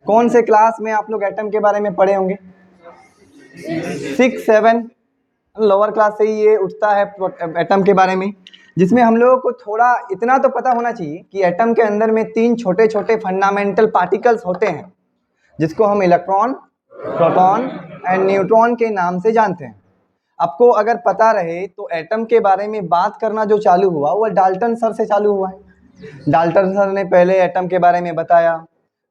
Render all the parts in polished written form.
कौन से क्लास में आप लोग एटम के बारे में पढ़े होंगे? 6, 7 लोअर क्लास से ही ये उठता है एटम के बारे में, जिसमें हम लोगों को थोड़ा इतना तो पता होना चाहिए कि एटम के अंदर में 3 छोटे छोटे फंडामेंटल पार्टिकल्स होते हैं, जिसको हम इलेक्ट्रॉन, प्रोटॉन एंड न्यूट्रॉन के नाम से जानते हैं। आपको अगर पता रहे तो एटम के बारे में बात करना जो चालू हुआ वो डाल्टन सर से चालू हुआ है। डाल्टन सर ने पहले एटम के बारे में बताया,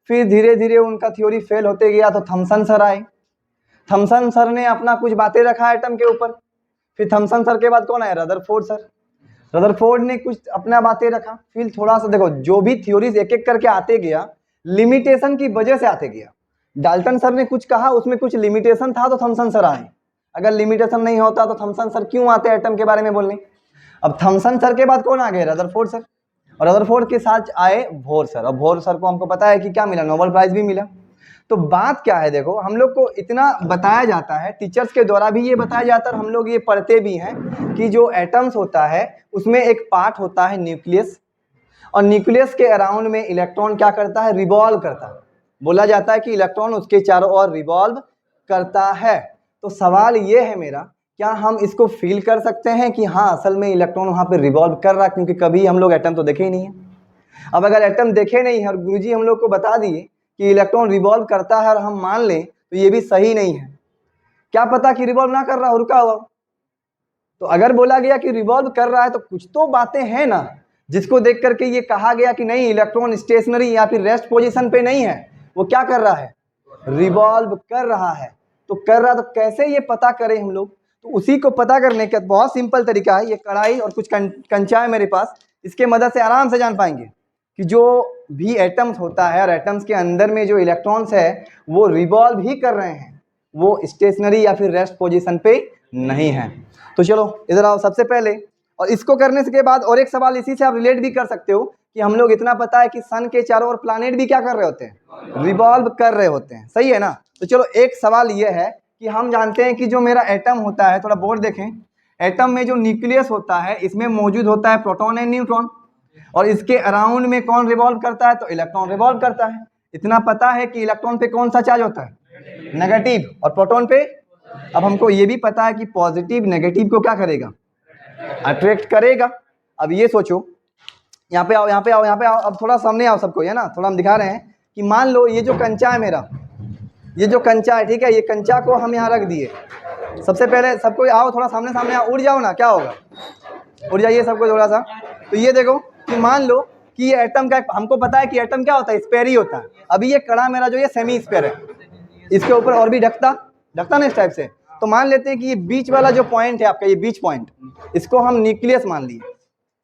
फिर धीरे धीरे उनका थ्योरी फेल होते गया तो थॉमसन सर आए। थॉमसन सर ने अपना कुछ बातें रखा एटम के ऊपर। फिर थॉमसन सर के बाद कौन आया? Rutherford sir. रदरफोर्ड ने कुछ अपना बातें रखा। फिर थोड़ा सा देखो, जो भी थ्योरीज एक एक करके आते गया, लिमिटेशन की वजह से आते गया। डाल्टन सर ने कुछ कहा, उसमें कुछ लिमिटेशन था तो थॉमसन सर आए। अगर लिमिटेशन नहीं होता तो थॉमसन सर क्यों आते एटम के बारे में बोलने? अब थॉमसन सर के बाद कौन आ गए? Rutherford sir. और रदरफोर्ड के साथ आए बोर सर। और बोर सर को हमको पता है कि क्या मिला? नोबेल प्राइज भी मिला। तो बात क्या है, देखो हम लोग को इतना बताया जाता है, टीचर्स के द्वारा भी ये बताया जाता है और हम लोग ये पढ़ते भी हैं कि जो एटम्स होता है उसमें एक पार्ट होता है न्यूक्लियस, और न्यूक्लियस के अराउंड में इलेक्ट्रॉन क्या करता है? रिवॉल्व करता है। बोला जाता है कि इलेक्ट्रॉन उसके चारों ओर रिवॉल्व करता है। तो सवाल ये है मेरा, क्या हम इसको फील कर सकते हैं कि हाँ असल में इलेक्ट्रॉन वहाँ पे रिवॉल्व कर रहा है? क्योंकि कभी हम लोग एटम तो देखे ही नहीं है। अब अगर एटम देखे नहीं है और गुरुजी हम लोग को बता दिए कि इलेक्ट्रॉन रिवॉल्व करता है और हम मान लें, तो ये भी सही नहीं है। क्या पता कि रिवॉल्व ना कर रहा हो, रुका हुआ। तो अगर बोला गया कि रिवॉल्व कर रहा है तो कुछ तो बातें हैं ना, जिसको देख करके ये कहा गया कि नहीं इलेक्ट्रॉन स्टेशनरी या फिर रेस्ट पोजीशन पे नहीं है, वो क्या कर रहा है? रिवॉल्व कर रहा है। तो कर रहा, तो कैसे ये पता करें हम लोग? तो उसी को पता करने का बहुत सिंपल तरीका है। ये कढ़ाई और कुछ कंचा है मेरे पास, इसके मदद से आराम से जान पाएंगे कि जो भी एटम्स होता है और एटम्स के अंदर में जो इलेक्ट्रॉन्स है वो रिवॉल्व ही कर रहे हैं, वो स्टेशनरी या फिर रेस्ट पोजीशन पे नहीं है। तो चलो इधर आओ सबसे पहले, और इसको करने के बाद और एक सवाल इसी से आप रिलेट भी कर सकते हो कि हम लोग इतना पता है कि सन के चारों ओर प्लैनेट भी क्या कर रहे होते हैं? रिवॉल्व कर रहे होते हैं, सही है ना? तो चलो एक सवाल ये है कि हम जानते हैं कि जो मेरा एटम होता है, थोड़ा बोर्ड देखें, एटम में जो न्यूक्लियस होता है इसमें मौजूद होता है प्रोटॉन एंड न्यूट्रॉन, और इसके अराउंड में कौन रिवॉल्व करता है? तो इलेक्ट्रॉन रिवॉल्व करता है। इतना पता है कि इलेक्ट्रॉन पे कौन सा चार्ज होता है? नेगेटिव। और प्रोटॉन पे, अब हमको ये भी पता है कि पॉजिटिव नेगेटिव को क्या करेगा? अट्रैक्ट करेगा। अब ये सोचो, यहाँ पे आओ, यहाँ पे आओ, यहाँ पे आओ, अब थोड़ा सामने आओ सबको, है ना, थोड़ा हम दिखा रहे हैं कि मान लो ये जो कंचा है मेरा, ये जो कंचा है, ठीक है, ये कंचा को हम यहाँ रख दिए। सबसे पहले सबको आओ, थोड़ा सामने सामने आओ, उड़ जाओ ना, क्या होगा? उड़ जाइए सबको थोड़ा सा। तो ये देखो कि मान लो कि ये एटम का, हमको पता है कि एटम क्या होता है? स्पेयर ही होता है। अभी ये कड़ा मेरा जो ये सेमी स्पेयर है, इसके ऊपर और भी ढकता ना इस टाइप से। तो मान लेते हैं कि ये बीच वाला जो पॉइंट है आपका, ये बीच पॉइंट, इसको हम न्यूक्लियस मान लिए,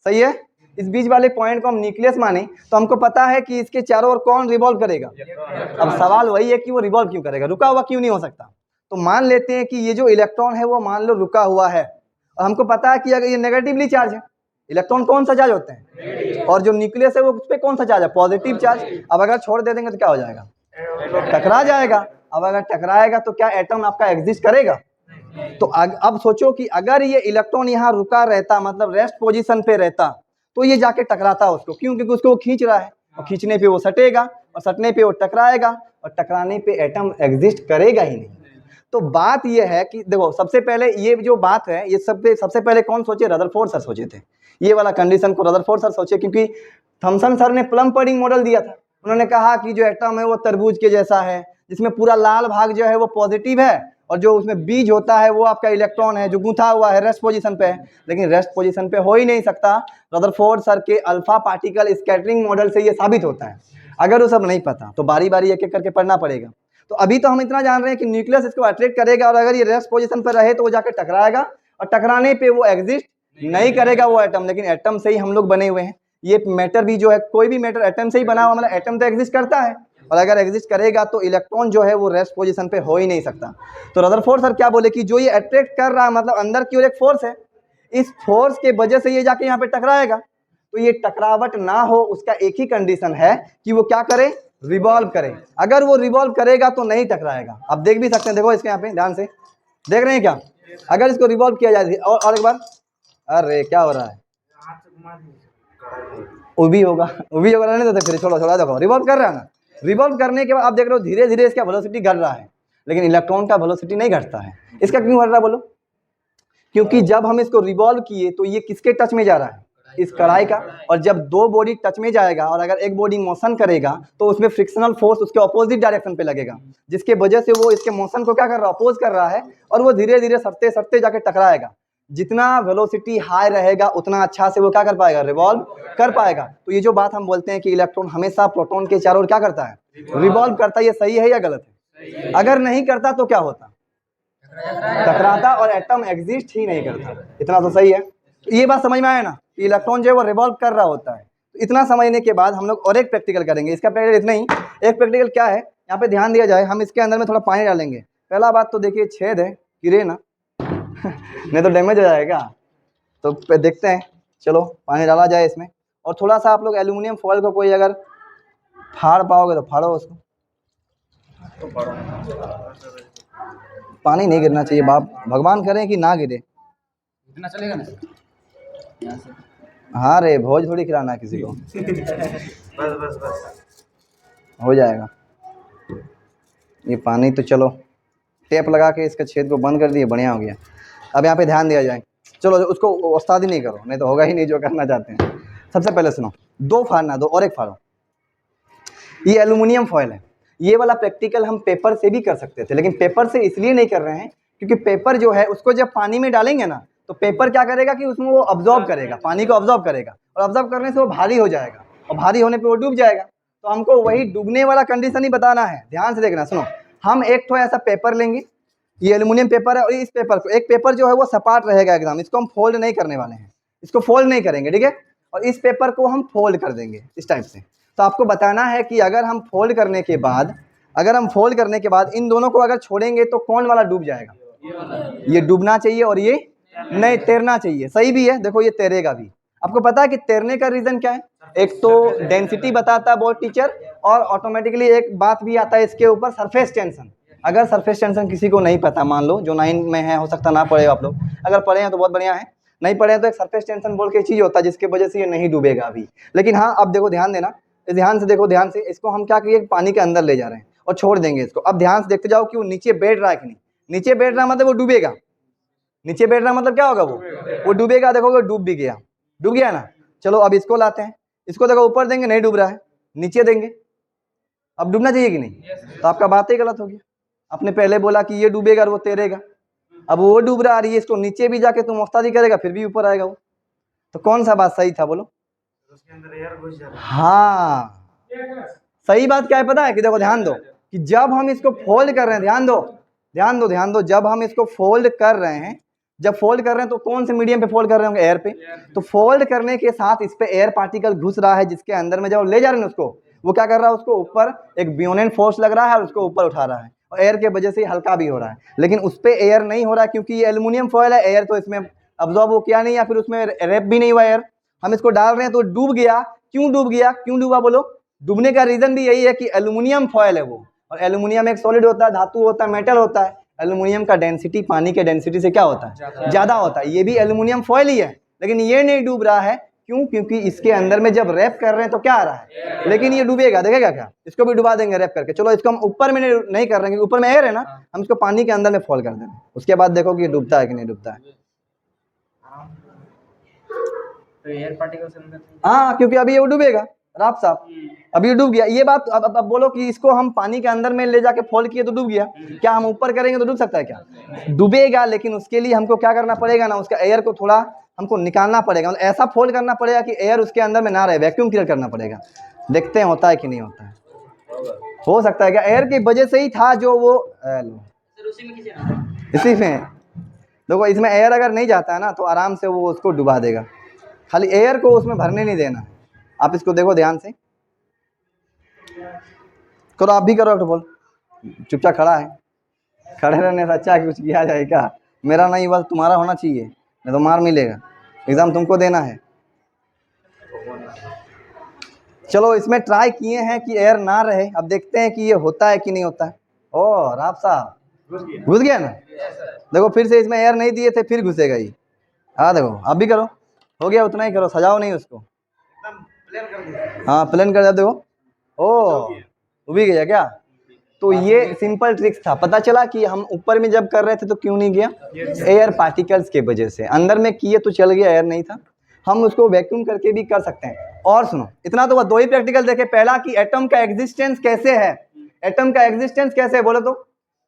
सही है? इस बीच वाले पॉइंट को हम न्यूक्लियस माने तो हमको पता है कि इसके चारों ओर कौन रिवॉल्व करेगा। अब सवाल वही है कि वो रिवॉल्व क्यों करेगा? रुका हुआ क्यों नहीं हो सकता? तो मान लेते हैं कि ये जो इलेक्ट्रॉन है वो मान लो रुका हुआ है, और हमको पता है कि अगर ये नेगेटिवली चार्ज है, इलेक्ट्रॉन कौन सा चार्ज होते हैं? और जो न्यूक्लियस है वो उस पर कौन सा चार्ज है? Positive charge. अब अगर छोड़ दे देंगे तो क्या हो जाएगा? टकरा जाएगा। अब अगर टकराएगा तो क्या एटम आपका एग्जिस्ट करेगा? तो अब सोचो कि अगर ये इलेक्ट्रॉन यहाँ रुका रहता, मतलब रेस्ट पोजीशन पे रहता, तो ये जाके टकराता उसको, क्यों? क्योंकि उसको वो खींच रहा है, और खींचने पे वो सटेगा, और सटने पे वो टकराएगा, और टकराने पे एटम एग्जिस्ट करेगा ही नहीं। तो बात ये है कि देखो, सबसे पहले ये जो बात है, ये सबसे पहले कौन सोचे? रदरफोर्ड सर सोचे थे। ये वाला कंडीशन को रदरफोर्ड सर सोचे, क्योंकि थॉमसन सर ने प्लम पडिंग मॉडल दिया था। उन्होंने कहा कि जो एटम है वो तरबूज के जैसा है, जिसमें पूरा लाल भाग जो है वो पॉजिटिव है, और जो उसमें बीज होता है वो आपका इलेक्ट्रॉन है जो गूंथा हुआ है, रेस्ट पोजीशन पे है। लेकिन रेस्ट पोजीशन पे हो ही नहीं सकता। रदरफोर्ड सर के अल्फा पार्टिकल स्कैटरिंग मॉडल से ये साबित होता है। अगर वो सब नहीं पता तो बारी बारी एक एक करके पढ़ना पड़ेगा। तो अभी तो हम इतना जान रहे हैं कि न्यूक्लियस इसको अट्रैक्ट करेगा, और अगर ये रेस्ट पोजीशन पर रहे तो वो जाकर टकराएगा, और टकराने पे वो एग्जिस्ट नहीं करेगा वो एटम। लेकिन एटम से ही हम लोग बने हुए हैं। ये मैटर भी जो है, कोई भी मैटर एटम से ही बना हुआ, मतलब एटम तो एग्जिस्ट करता है, और अगर एग्जिस्ट करेगा तो इलेक्ट्रॉन जो है वो रेस्ट पोजीशन पे हो ही नहीं सकता। तो रदरफोर्ड सर क्या बोले कि जो ये अट्रैक्ट कर रहा है, मतलब अंदर की ओर एक फोर्स है, इस फोर्स के वजह से ये जाके यहाँ पे टकराएगा। तो ये टकरावट ना हो उसका एक ही कंडीशन है कि वो क्या करे? रिवॉल्व करे। अगर वो रिवॉल्व करेगा तो नहीं टकराएगा। आप देख भी सकते हैं, देखो इसके यहाँ पे ध्यान से देख रहे हैं क्या? अगर इसको रिवॉल्व किया जाए, और एक बार, अरे क्या हो रहा है? वो भी होगा, रहने देते, फिर छोड़ो, देखो रिवॉल्व कर रहा है ना, रिवॉल्व करने के बाद आप देख रहे हो धीरे धीरे इसका वेलोसिटी घट रहा है, लेकिन इलेक्ट्रॉन का वेलोसिटी नहीं घटता है। इसका क्यों घट रहा है बोलो? क्योंकि जब हम इसको रिवॉल्व किए तो ये किसके टच में जा रहा है? इस कढ़ाई का। और जब दो बॉडी टच में जाएगा और अगर एक बॉडी मोशन करेगा तो उसमें फ्रिक्शनल फोर्स उसके ऑपोजिट डायरेक्शन पे लगेगा, जिसके वजह से वो इसके मोशन को क्या कर रहा है? अपोज कर रहा है, और वो धीरे धीरे सटते सटते जाके टकराएगा। जितना वेलोसिटी हाई रहेगा उतना अच्छा से वो क्या कर पाएगा? रिवॉल्व कर पाएगा। तो ये जो बात हम बोलते हैं कि इलेक्ट्रॉन हमेशा प्रोटॉन के चारों ओर क्या करता है? रिवॉल्व करता है, ये सही है या गलत है? अगर नहीं करता तो क्या होता? टकराता और एटम एग्जिस्ट ही नहीं करता। इतना तो सही है। ये बात समझ में आया ना? इलेक्ट्रॉन जो है वो रिवॉल्व कर रहा होता है। तो इतना समझने के बाद हम लोग और एक प्रैक्टिकल करेंगे। इसका प्रैक्टिकल इतना ही। एक प्रैक्टिकल क्या है, यहाँ पे ध्यान दिया जाए। हम इसके अंदर में थोड़ा पानी डालेंगे। पहला बात तो देखिए छेद है, गिरे ना नहीं तो डैमेज हो जाएगा। तो देखते हैं, चलो पानी डाला जाए इसमें। और थोड़ा सा आप लोग एल्यूमिनियम फॉयल को कोई अगर फाड़ पाओगे तो फाड़ो उसको। पानी नहीं गिरना चाहिए, बाप भगवान करें कि ना गिरे। इतना चलेगा ना? हाँ रे, भोज थोड़ी खिलाना है किसी को। बस हो जाएगा ये पानी। तो चलो टेप लगा के इसका छेद को बंद कर दिए, बढ़िया हो गया। अब यहाँ पे ध्यान दिया जाए। चलो उसको उस्तादी नहीं करो, नहीं तो होगा ही नहीं जो करना चाहते हैं। सबसे पहले सुनो, दो फाड़ना, दो और एक फाड़ो। ये एल्यूमिनियम फॉयल है। ये वाला प्रैक्टिकल हम पेपर से भी कर सकते थे, लेकिन पेपर से इसलिए नहीं कर रहे हैं क्योंकि पेपर जो है उसको जब पानी में डालेंगे ना तो पेपर क्या करेगा कि उसमें वो अब्जॉर्ब करेगा, पानी को अब्जॉर्ब करेगा, और अब्जॉर्ब करने से वो भारी हो जाएगा, और भारी होने पे वो डूब जाएगा। तो हमको वही डूबने वाला कंडीशन ही बताना है। ध्यान से देखना, सुनो। हम एक तो ऐसा पेपर लेंगे, ये एल्यूमिनियम पेपर है, और इस पेपर को, एक पेपर जो है वो सपाट रहेगा एकदम, इसको हम फोल्ड नहीं करने वाले हैं, इसको फोल्ड नहीं करेंगे, ठीक है। और इस पेपर को हम फोल्ड कर देंगे इस टाइप से। तो आपको बताना है कि अगर हम फोल्ड करने के बाद इन दोनों को अगर छोड़ेंगे तो कौन वाला डूब जाएगा? ये डूबना चाहिए और ये नहीं, तैरना चाहिए। सही भी है, देखो ये तैरेगा भी। आपको पता है कि तैरने का रीजन क्या है? एक तो डेंसिटी बताता है बोर्ड टीचर, और ऑटोमेटिकली एक बात भी आता है इसके ऊपर, सरफेस टेंशन। अगर सरफेस टेंशन किसी को नहीं पता, मान लो जो 9 में है, हो सकता ना पढ़े आप लोग, अगर पढ़े हैं तो बहुत बढ़िया है, नहीं पढ़े हैं तो एक सरफेस टेंशन बोल के चीज होता है जिसकी वजह से ये नहीं डूबेगा अभी। लेकिन हाँ, अब देखो ध्यान देना, ध्यान से देखो, ध्यान से। इसको हम क्या किए, पानी के अंदर ले जा रहे हैं और छोड़ देंगे इसको। अब ध्यान से देखते जाओ कि वो नीचे बैठ रहा है कि नहीं। नीचे बैठ रहा मतलब वो डूबेगा। नीचे बैठ रहा मतलब क्या होगा? वो डूबेगा। देखोगे डूब भी गया, डूब गया ना। चलो अब इसको लाते हैं। इसको देखो ऊपर देंगे, नहीं डूब रहा है, नीचे देंगे, अब डूबना चाहिए कि नहीं? तो आपका बात ही गलत हो गया। आपने पहले बोला कि ये डूबेगा और वो तैरेगा, अब वो डूब रहा है, इसको नीचे भी जाके तुम मुफ्तादी करेगा फिर भी ऊपर आएगा वो। तो कौन सा बात सही था बोलो? उसके अंदर एयर घुस जाता है। हाँ, सही बात क्या है पता है? कि देखो ध्यान दो कि जब हम इसको फोल्ड कर रहे हैं, ध्यान दो ध्यान दो ध्यान दो, जब हम इसको फोल्ड कर रहे हैं, जब फोल्ड कर रहे हैं तो कौन से मीडियम पे फोल्ड कर रहे होंगे? एयर पे। तो फोल्ड करने के साथ इस पे एयर पार्टिकल घुस रहा है, जिसके अंदर में जब ले जा रहे हैं उसको, वो क्या कर रहा है? उसको ऊपर एक ब्यूनेंट फोर्स लग रहा है और उसको ऊपर उठा रहा है, और एयर के वजह से हल्का भी हो रहा है। लेकिन उस पर एयर नहीं हो रहा है क्योंकि ये एल्यूमिनियम फॉयल है। एयर तो इसमें अब्जॉर्ब वो किया नहीं, या फिर उसमें रैप भी नहीं हुआ एयर। हम इसको डाल रहे हैं तो डूब गया। क्यों डूब गया? क्यों डूबा बोलो? डूबने का रीजन भी यही है कि एल्यूमिनियम फॉयल है वो, और एल्यूमिनियम एक सॉलिड होता है, धातु होता है, मेटल होता है। एल्यूमिनियम का डेंसिटी पानी के डेंसिटी से क्या होता है? ज्यादा होता है। ये भी एल्यूमिनियम फॉयल ही है, लेकिन ये नहीं डूब रहा है। क्यों? क्योंकि इसके अंदर में जब रैप कर रहे हैं तो क्या आ रहा है? लेकिन ये डूबेगा, देखेगा क्या? इसको भी डुबा देंगे रैप करके। चलो इसको हम ऊपर में नहीं कर रहे हैं, ऊपर में एयर है ना, हम इसको पानी के अंदर में फॉल कर देंगे। उसके बाद देखो कि ये डूबता है कि नहीं डूबता है। तो एयर पार्टिकल्स अंदर, हाँ, क्योंकि अभी वो डूबेगा, राफ साहब, अभी डूब गया। ये बात अब बोलो कि इसको हम पानी के अंदर में ले जाके फोल्ड किए तो डूब गया, क्या हम ऊपर करेंगे तो डूब सकता है क्या? डूबेगा, लेकिन उसके लिए हमको क्या करना पड़ेगा ना, उसका एयर को थोड़ा हमको निकालना पड़ेगा, मतलब ऐसा फोल्ड करना पड़ेगा कि एयर उसके अंदर में ना रहे, वैक्यूम क्लियर करना पड़ेगा। देखते हैं होता है कि नहीं होता है। हो सकता है क्या एयर की वजह से ही था जो वो इसी में। देखो इसमें एयर अगर नहीं जाता है ना तो आराम से वो उसको डुबा देगा, खाली एयर को उसमें भरने नहीं देना है। आप इसको देखो ध्यान से, करो आप भी करो। बोल, चुपचाप खड़ा है, खड़े रहने से अच्छा है कि कुछ किया जाए क्या? मेरा नहीं, बस तुम्हारा होना चाहिए, नहीं तो मार मिलेगा। एग्जाम तुमको देना है। चलो इसमें ट्राई किए हैं कि एयर ना रहे, अब देखते हैं कि ये होता है कि नहीं होता है। ओ राफ साहब घुस गया ना। देखो फिर से इसमें एयर नहीं दिए थे, फिर घुसेगा ही। हाँ देखो आप भी करो, हो गया उतना ही करो, सजाओ नहीं उसको। हाँ प्लेन कर दो। ओ भी गया क्या? तो ये सिंपल ट्रिक्स था। पता चला कि हम ऊपर में जब कर रहे थे तो क्यों नहीं गया? एयर पार्टिकल्स के वजह से। अंदर में किए तो चल गया, एयर नहीं था। हम उसको वैक्यूम करके भी कर सकते हैं। और सुनो, इतना तो 2 ही प्रैक्टिकल देखे। पहला कि एटम का एग्जिस्टेंस कैसे है, एटम का एग्जिस्टेंस कैसे है बोलो तो,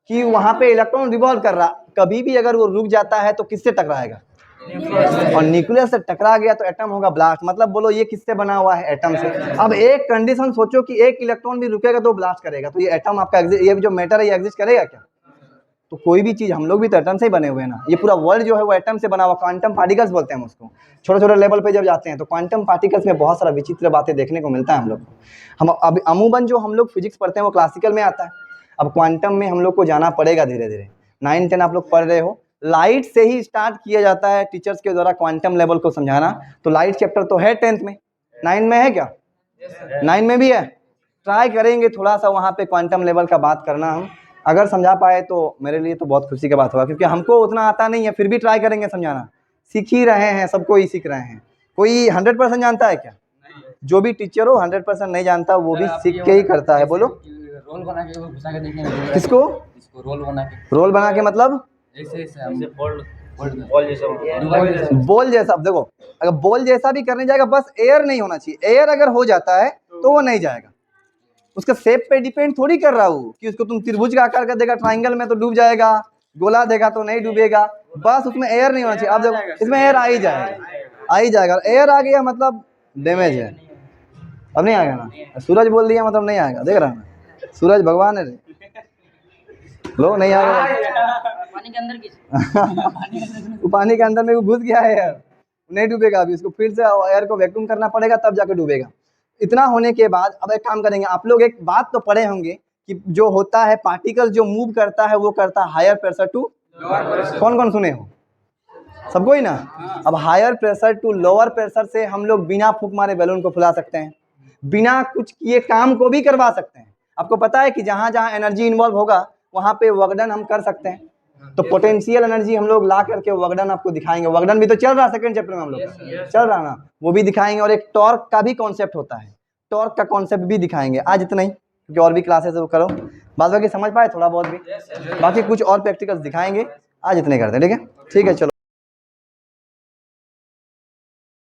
कि वहां पे इलेक्ट्रॉन रिवॉल्व कर रहा, कभी भी अगर वो रुक जाता है तो किससे टकराएगा? और न्यूक्लियस से टकरा गया तो एटम होगा ब्लास्ट। मतलब बोलो ये किससे बना हुआ है? एटम से। अब एक कंडीशन सोचो कि एक इलेक्ट्रॉन भी रुकेगा तो ब्लास्ट करेगा, तो ये एटम आपका ये जो मैटर है ये एग्जिस्ट करेगा क्या? तो कोई भी चीज, हम लोग भी तो एटम से ही बने हुए हैं ना। ये पूरा वर्ल्ड जो है वो एटम से बना हुआ। क्वांटम पार्टिकल्स बोलते हैं हम उसको। छोटे छोटे लेवल पे जब जाते हैं तो क्वांटम पार्टिकल्स में बहुत सारा विचित्र बातें देखने को मिलता है हम लोग को। हम अब अमूमन जो हम लोग फिजिक्स पढ़ते हैं वो क्लासिकल में आता है। अब क्वांटम में हम लोग को जाना पड़ेगा धीरे धीरे। 9, 10 आप लोग पढ़ रहे हो। लाइट से ही स्टार्ट किया जाता है टीचर्स के द्वारा क्वांटम लेवल को समझाना। तो लाइट चैप्टर तो है 10th में, 9 में है क्या? 9 में भी है। ट्राई करेंगे थोड़ा सा वहाँ पे क्वांटम लेवल का बात करना। हम अगर समझा पाए तो मेरे लिए तो बहुत खुशी की बात होगा, क्योंकि हमको उतना आता नहीं है, फिर भी ट्राई करेंगे समझाना। सीख ही रहे हैं, सबको ही सीख रहे हैं। कोई 100% जानता है क्या? जो भी टीचर हो 100% नहीं जानता, वो भी सीख के ही करता है। बोलो रोल बना के वो घुसा के देखने किसको? इसको रोल बना के, रोल बना के मतलब ऐसे ऐसे हम बॉल जैसा बॉल जैसा। अब देखो, अगर बॉल जैसा भी करने जाएगा, बस एयर नहीं होना चाहिए। एयर अगर हो जाता है तो वो नहीं जाएगा। उसका शेप पे डिपेंड थोड़ी कर रहा हूँ कि उसको तुम त्रिभुज का आकार कर देगा ट्राइंगल में तो डूब जाएगा, गोला देगा तो नहीं डूबेगा। बस उसमें एयर नहीं होना चाहिए। अब देखो, इसमें एयर आ ही जाएगा, आ ही जाएगा। एयर आ गया मतलब डैमेज है। अब नहीं आएगा ना। सूरज बोल दिया मतलब नहीं आएगा। देख रहा ना, सूरज भगवान है रे। लो नहीं आएगा। पानी के अंदर वो पानी के अंदर में वो घुस गया है यार, नहीं डूबेगा। अभी उसको फिर से एयर को वैक्यूम करना पड़ेगा तब जाके डूबेगा। इतना होने के बाद अब एक काम करेंगे। आप लोग एक बात तो पढ़े होंगे कि जो होता है पार्टिकल जो मूव करता है वो करता है हायर प्रेशर टू, कौन कौन सुने हो? सबको ही ना। अब higher pressure to lower pressure से हम लोग बिना फूंक मारे बैलून को फुला सकते हैं, बिना कुछ किए काम को भी करवा सकते हैं। आपको पता है कि जहां जहां एनर्जी इन्वॉल्व होगा वहां पे वर्कडन हम कर सकते हैं। तो पोटेंशियल एनर्जी हम लोग ला करके वर्कडन आपको दिखाएंगे। वर्कडन भी तो चल रहा है सेकंड चैप्टर में हम लोग का चल रहा ना, वो भी दिखाएंगे। और एक टॉर्क का भी कॉन्सेप्ट होता है, टॉर्क का कॉन्सेप्ट भी दिखाएंगे। आज इतना ही, क्योंकि और भी क्लासेस वो करो, बाद बाकी समझ पाए थोड़ा बहुत भी, बाकी कुछ और प्रैक्टिकल्स दिखाएंगे। आज इतने करते हैं, ठीक है? ठीक है, चलो।